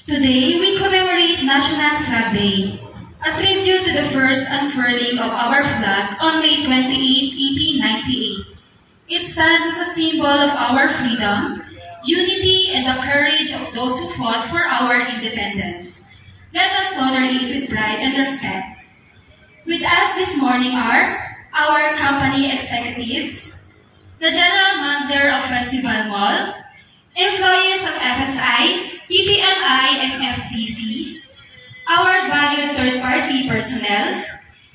Today, we commemorate National Flag Day, a tribute to the first unfurling of our flag on May 28, 1898. It stands as a symbol of our freedom, unity, and the courage of those who fought for our independence. Let us honor it with pride and respect. With us this morning are our company executives, the General Manager of Festival Mall, employees of FSI, PPMI, and FTC, our valued third-party personnel,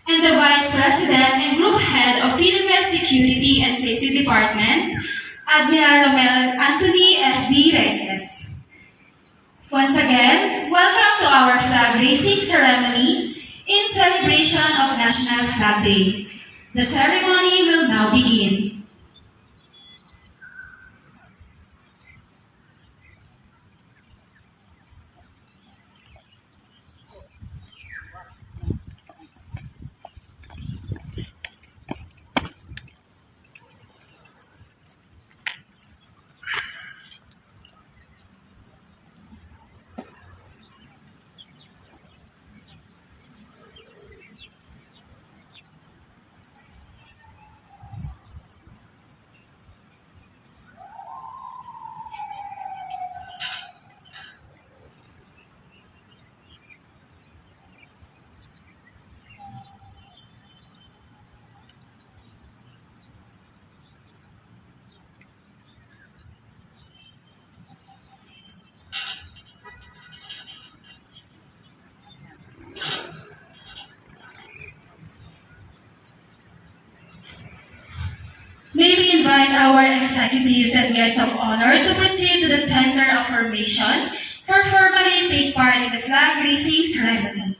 and the Vice President and Group Head of Philippine Security and Safety Department, Admiral Romel Anthony S.D. Reyes. Once again, welcome to our flag raising ceremony in celebration of National Flag Day. The ceremony will now begin. May we invite our executives and guests of honor to proceed to the center of formation for formally take part in the flag raising ceremony.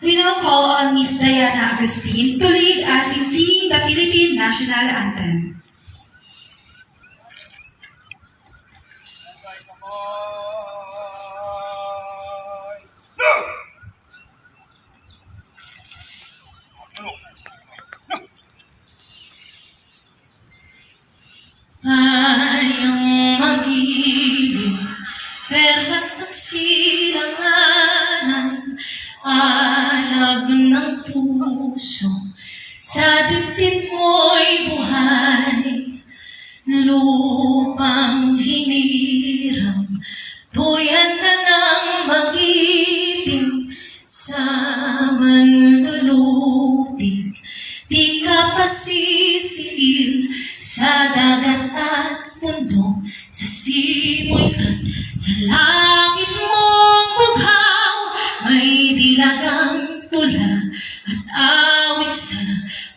We now call on Ms. Diana Agustin to lead us in singing the Philippine National Anthem. Ayang magiging perlas ng silanganan, alab ng puso, sa dibdib mo'y buhay, lupang hiniram, tuyan ka ng magiting, sa manlulupig, di ka pasisihil, sa dagat at bundok, sa simoy at sa langit mong bughaw, may dilagang tula at awit sa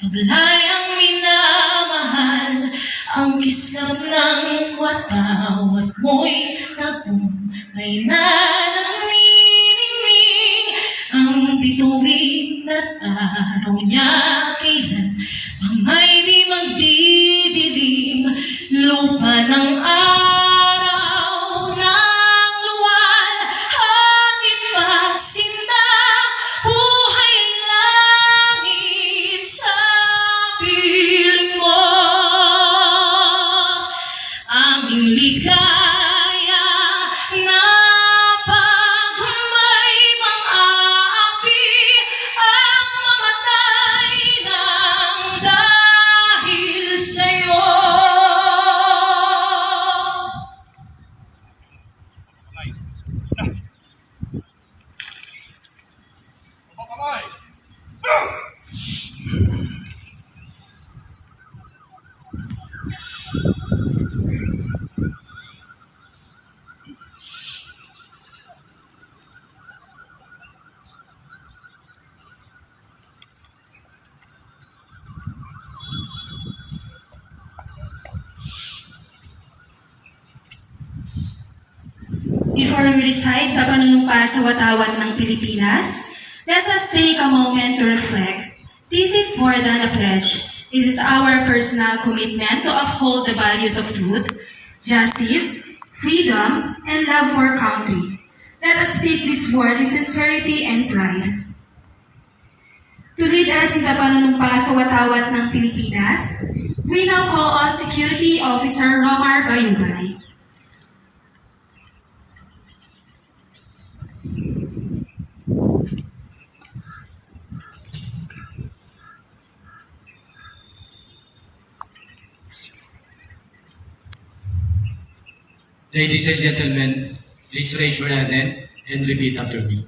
paglayang minamahal, ang kislap ng watawat mo'y tagumpay na nagniningning, ang bituin at araw niya kailan may di magdidilim, lupa ng araw ng luwal, hatid pagsinta, buhay langit sa piling mo, aming ligaya na pag-may mang-aapi ang mamatay ng dahil sa'yo. Before we recite the panunumpa sa watawat ng Pilipinas, let us take a moment to reflect. This is more than a pledge. It is our personal commitment to uphold the values of truth, justice, freedom, and love for country. Let us speak this word with sincerity and pride. To lead us in the panunumpa sa watawat ng Pilipinas, we now call on Security Officer Romar Bayubay. Ladies and gentlemen, please raise your hand and repeat after me.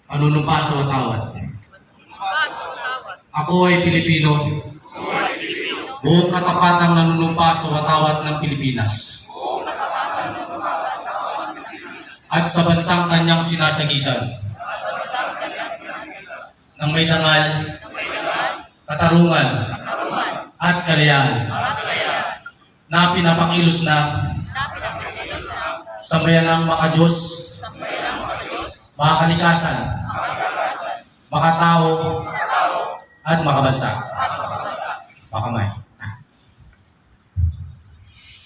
Panunumpa sa watawat. Ako ay Pilipino. Buong katapatang nanunumpa sa watawat ng Pilipinas. At sa bansang kanyang sinasagisan. Nang may dangal, katarungan, at kalayaan. Na pinapakilos na sambayanang makadiyos, makakalikasan, makatao, at makabansa.